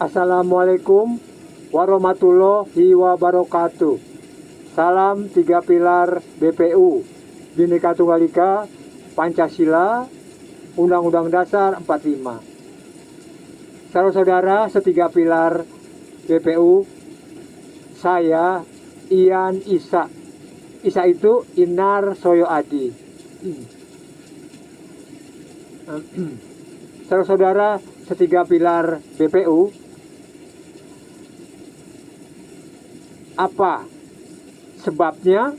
Assalamualaikum warahmatullahi wabarakatuh. Salam tiga pilar BPU, Bhinneka Tunggal Ika, Pancasila, Undang-Undang Dasar 45. Saudara-saudara setiga pilar BPU, saya Ian Isa. Isa itu Inar Soyo Adi. Saudara-saudara setiga pilar BPU, apa sebabnya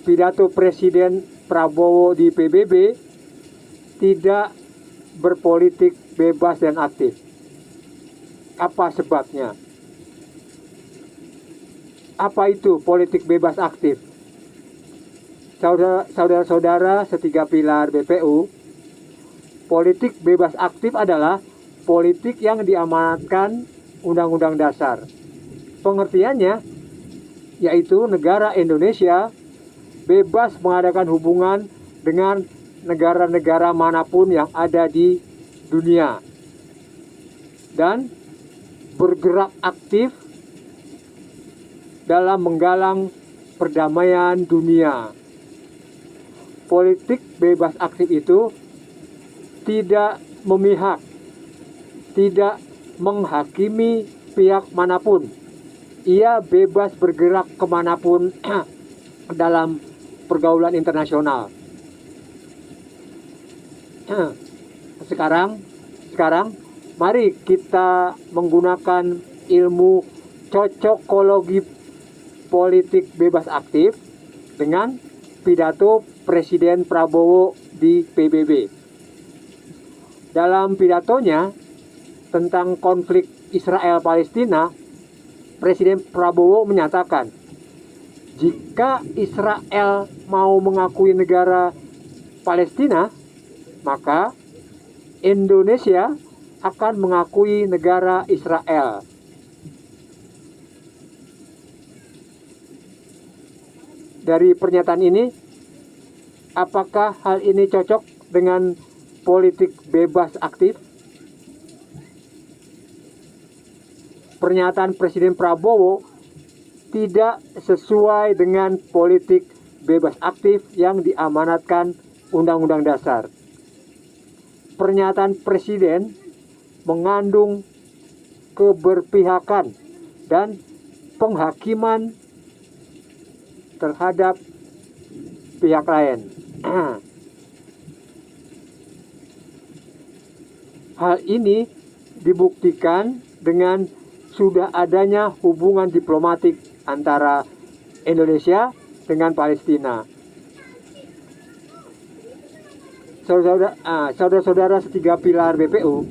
pidato Presiden Prabowo di PBB tidak berpolitik bebas dan aktif? Apa sebabnya? Apa itu politik bebas aktif? Saudara-saudara setiga pilar BPU, politik bebas aktif adalah politik yang diamanatkan Undang-Undang Dasar. Pengertiannya yaitu negara Indonesia bebas mengadakan hubungan dengan negara-negara manapun yang ada di dunia dan bergerak aktif dalam menggalang perdamaian dunia. Politik bebas aktif itu tidak memihak, tidak menghakimi pihak manapun. Ia bebas bergerak kemanapun dalam pergaulan internasional. Sekarang mari kita menggunakan ilmu cocokologi politik bebas aktif dengan pidato Presiden Prabowo di PBB. Dalam pidatonya tentang konflik Israel-Palestina, Presiden Prabowo menyatakan, jika Israel mau mengakui negara Palestina, maka Indonesia akan mengakui negara Israel. Dari pernyataan ini, apakah hal ini cocok dengan politik bebas aktif? Pernyataan Presiden Prabowo tidak sesuai dengan politik bebas aktif yang diamanatkan Undang-Undang Dasar. Pernyataan Presiden mengandung keberpihakan dan penghakiman terhadap pihak lain. Hal ini dibuktikan dengan sudah adanya hubungan diplomatik antara Indonesia dengan Palestina. Saudara-saudara setiga pilar BPU,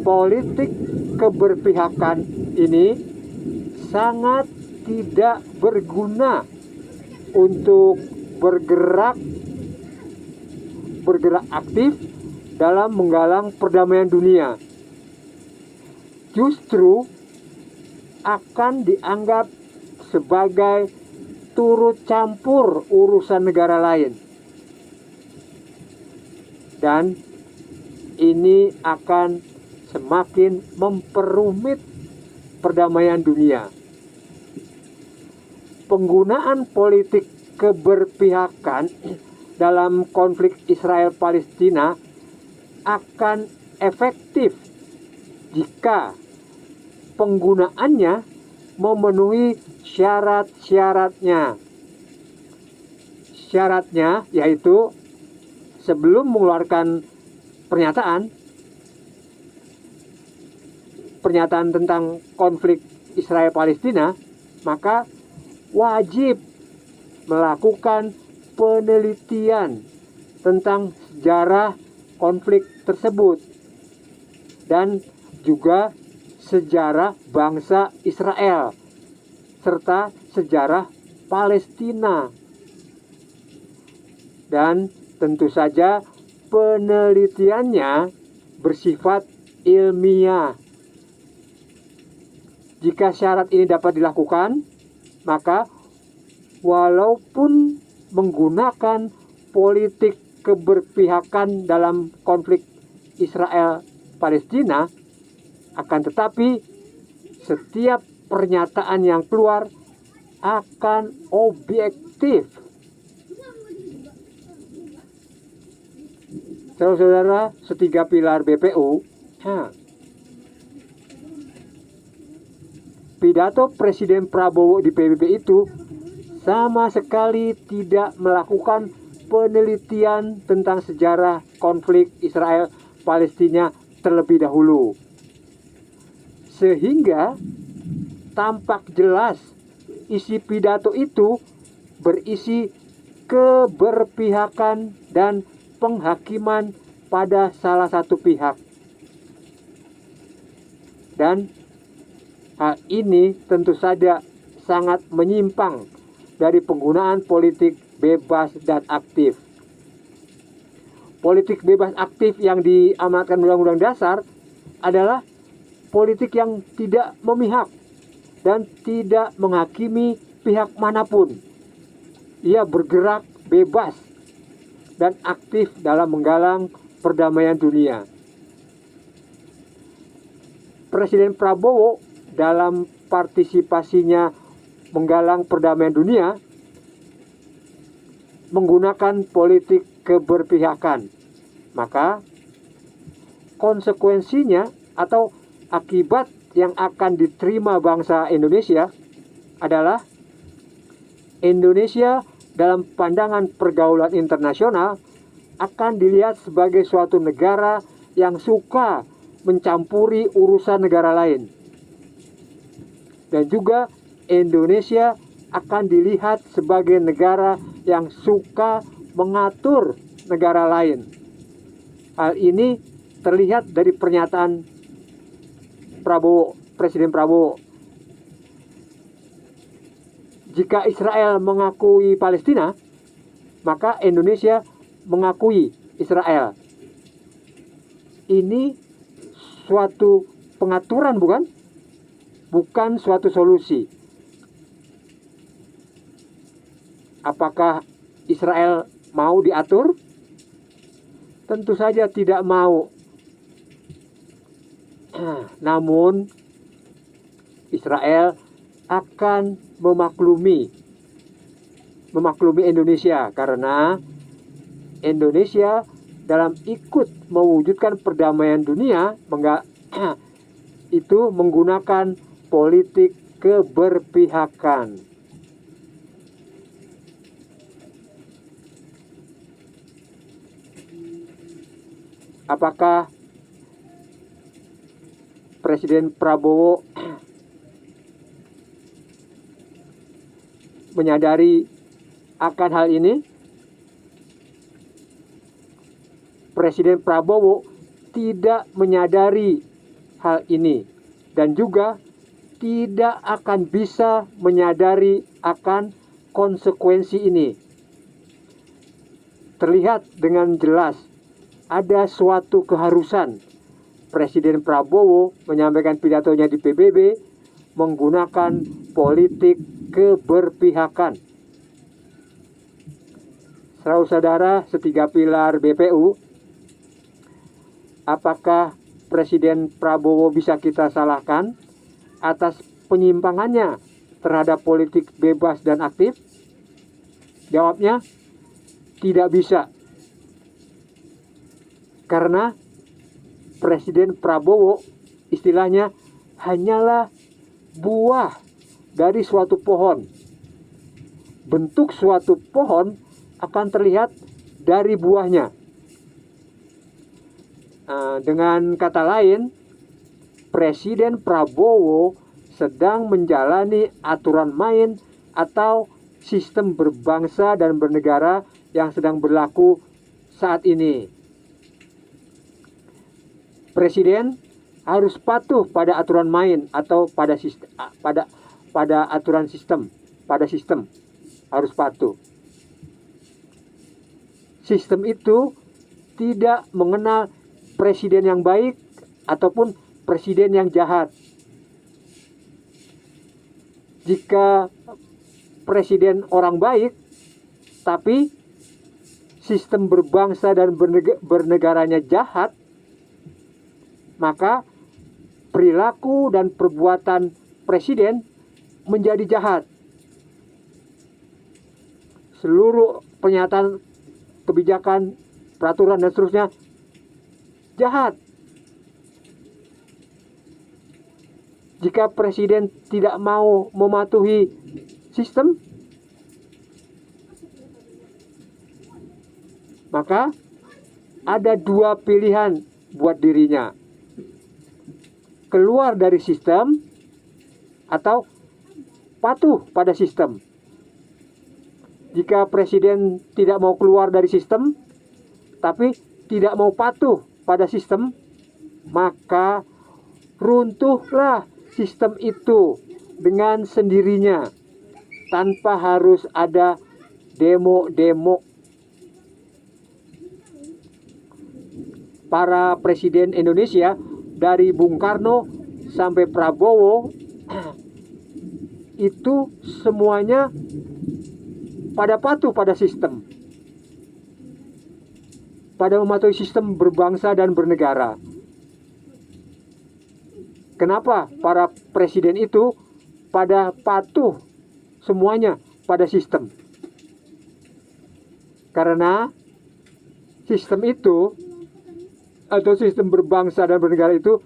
politik keberpihakan ini sangat tidak berguna untuk bergerak aktif dalam menggalang perdamaian dunia. Justru akan dianggap sebagai turut campur urusan negara lain. Dan ini akan semakin memperumit perdamaian dunia. Penggunaan politik keberpihakan dalam konflik Israel-Palestina akan efektif jika penggunaannya memenuhi syarat-syaratnya. Syaratnya yaitu sebelum mengeluarkan pernyataan tentang konflik Israel-Palestina, maka wajib melakukan penelitian tentang sejarah konflik tersebut dan juga sejarah bangsa Israel serta sejarah Palestina. Dan tentu saja penelitiannya bersifat ilmiah. Jika syarat ini dapat dilakukan, maka walaupun menggunakan politik keberpihakan dalam konflik Israel-Palestina, Akan tetapi setiap pernyataan yang keluar akan objektif. Saudara-saudara, setiga pilar BPU, pidato Presiden Prabowo di PBB itu sama sekali tidak melakukan penelitian tentang sejarah konflik Israel-Palestina terlebih dahulu. Sehingga tampak jelas isi pidato itu berisi keberpihakan dan penghakiman pada salah satu pihak. Dan hal ini tentu saja sangat menyimpang dari penggunaan politik bebas dan aktif. Politik bebas aktif yang diamanatkan Undang-Undang Dasar adalah politik yang tidak memihak dan tidak menghakimi pihak manapun. Ia bergerak bebas dan aktif dalam menggalang perdamaian dunia. Presiden Prabowo dalam partisipasinya menggalang perdamaian dunia menggunakan politik keberpihakan. Maka konsekuensinya atau akibat yang akan diterima bangsa Indonesia adalah Indonesia dalam pandangan pergaulan internasional akan dilihat sebagai suatu negara yang suka mencampuri urusan negara lain. Dan juga Indonesia akan dilihat sebagai negara yang suka mengatur negara lain. Hal ini terlihat dari pernyataan Presiden Prabowo. Jika Israel mengakui Palestina, maka Indonesia mengakui Israel. Ini suatu pengaturan, bukan? Bukan suatu solusi. Apakah Israel mau diatur? Tentu saja tidak mau. Namun Israel akan memaklumi Indonesia karena Indonesia dalam ikut mewujudkan perdamaian dunia itu menggunakan politik keberpihakan. Apakah Presiden Prabowo menyadari akan hal ini? Presiden Prabowo tidak menyadari hal ini dan juga tidak akan bisa menyadari akan konsekuensi ini. Terlihat dengan jelas ada suatu keharusan Presiden Prabowo menyampaikan pidatonya di PBB menggunakan politik keberpihakan. Saudara-saudara, setiga pilar BPU, apakah Presiden Prabowo bisa kita salahkan atas penyimpangannya terhadap politik bebas dan aktif? Jawabnya, tidak bisa. Karena Presiden Prabowo istilahnya hanyalah buah dari suatu pohon. Bentuk suatu pohon akan terlihat dari buahnya. Dengan kata lain, Presiden Prabowo sedang menjalani aturan main atau sistem berbangsa dan bernegara yang sedang berlaku saat ini. Presiden harus patuh pada aturan main atau pada sistem, pada aturan sistem, pada sistem harus patuh. Sistem itu tidak mengenal presiden yang baik ataupun presiden yang jahat. Jika presiden orang baik, tapi sistem berbangsa dan bernegaranya jahat, maka perilaku dan perbuatan presiden menjadi jahat. Seluruh pernyataan, kebijakan, peraturan dan seterusnya jahat. Jika presiden tidak mau mematuhi sistem, maka ada dua pilihan buat dirinya: keluar dari sistem atau patuh pada sistem. Jika presiden tidak mau keluar dari sistem, tapi tidak mau patuh pada sistem, maka runtuhlah sistem itu dengan sendirinya, tanpa harus ada demo-demo. Para presiden Indonesia dari Bung Karno sampai Prabowo itu semuanya pada patuh pada sistem, pada mematuhi sistem berbangsa dan bernegara. Kenapa para presiden itu pada patuh semuanya pada sistem? Karena sistem itu, atau sistem berbangsa dan bernegara itu,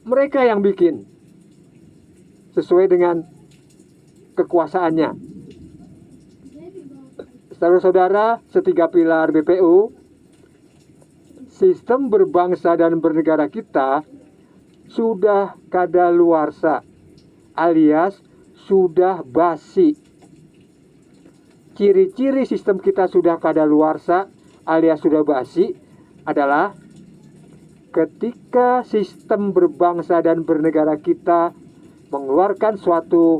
mereka yang bikin sesuai dengan kekuasaannya. Saudara-saudara, setiga pilar BPU, sistem berbangsa dan bernegara kita sudah kadaluarsa, alias sudah basi. Ciri-ciri sistem kita sudah kadaluarsa alias sudah basi adalah ketika sistem berbangsa dan bernegara kita mengeluarkan suatu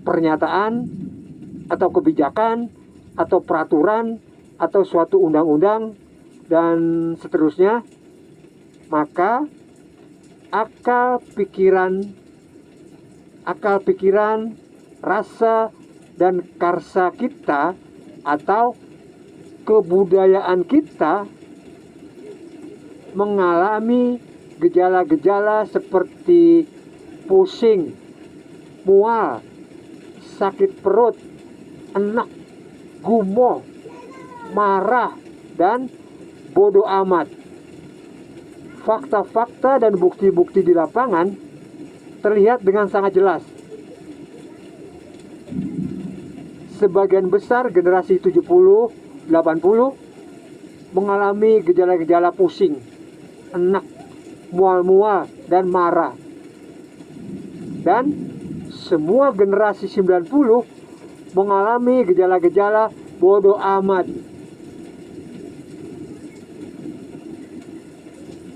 pernyataan atau kebijakan atau peraturan atau suatu undang-undang dan seterusnya, maka akal pikiran, rasa dan karsa kita atau kebudayaan kita mengalami gejala-gejala seperti pusing, mual, sakit perut, enak, gumoh, marah, dan bodoh amat. Fakta-fakta dan bukti-bukti di lapangan terlihat dengan sangat jelas. Sebagian besar generasi 70-80 mengalami gejala-gejala pusing, enak, mual-mual, dan marah. Dan semua generasi 90 mengalami gejala-gejala bodoh amat.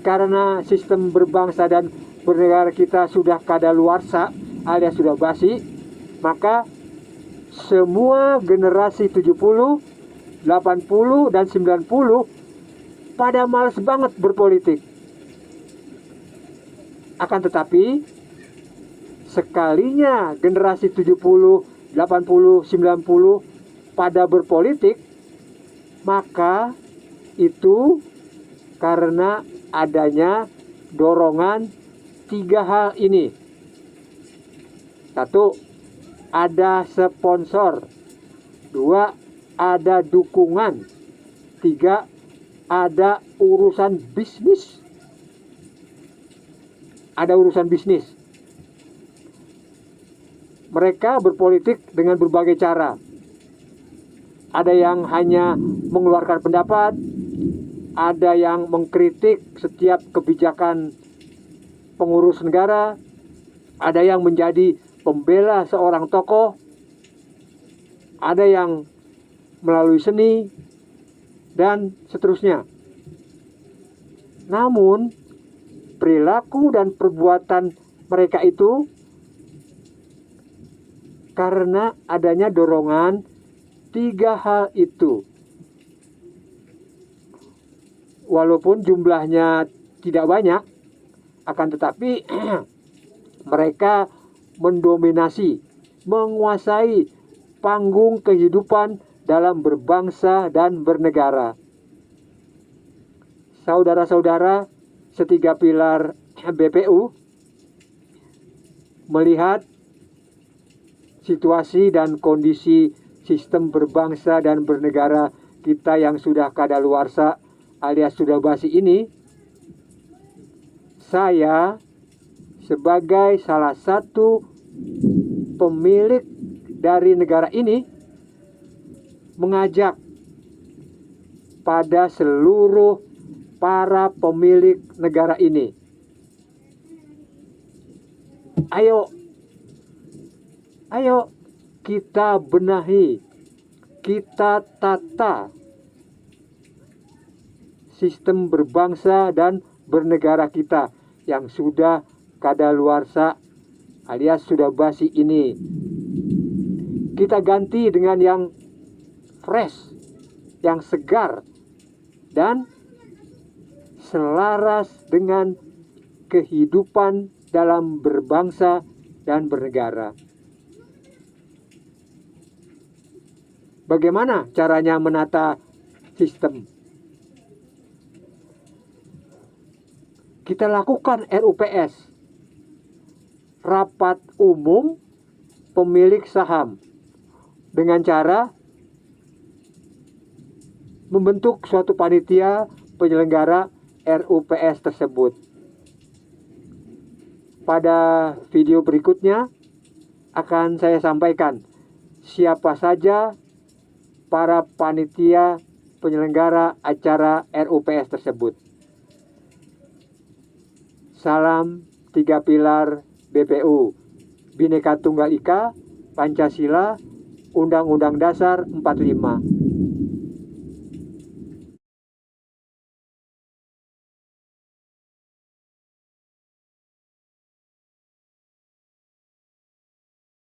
Karena sistem berbangsa dan bernegara kita sudah kadaluarsa alias sudah basi, maka semua generasi 70, 80, dan 90 pada malas banget berpolitik. Akan tetapi, sekalinya generasi 70, 80, 90 pada berpolitik, maka itu karena adanya dorongan tiga hal ini. Satu, ada sponsor. Dua, ada dukungan. Tiga, ada urusan bisnis. Ada urusan bisnis. Mereka berpolitik dengan berbagai cara. Ada yang hanya mengeluarkan pendapat, ada yang mengkritik setiap kebijakan pengurus negara, ada yang menjadi pembela seorang tokoh, ada yang melalui seni, dan seterusnya. Namun, perilaku dan perbuatan mereka itu karena adanya dorongan tiga hal itu. Walaupun jumlahnya tidak banyak, akan tetapi mereka mendominasi, menguasai panggung kehidupan dalam berbangsa dan bernegara. Saudara-saudara, setiga pilar BPU, melihat situasi dan kondisi sistem berbangsa dan bernegara kita yang sudah kadaluarsa alias sudah basi ini, saya sebagai salah satu pemilik dari negara ini mengajak pada seluruh para pemilik negara ini, ayo kita benahi, kita tata sistem berbangsa dan bernegara kita yang sudah kadaluarsa alias sudah basi ini. Kita ganti dengan yang fresh, yang segar, dan selaras dengan kehidupan dalam berbangsa dan bernegara. Bagaimana caranya menata sistem? Kita lakukan RUPS, rapat umum pemilik saham, dengan cara membentuk suatu panitia penyelenggara RUPS tersebut. Pada video berikutnya akan saya sampaikan siapa saja para panitia penyelenggara acara RUPS tersebut. Salam 3 pilar BPU, Bhinneka Tunggal Ika, Pancasila, Undang-Undang Dasar 45.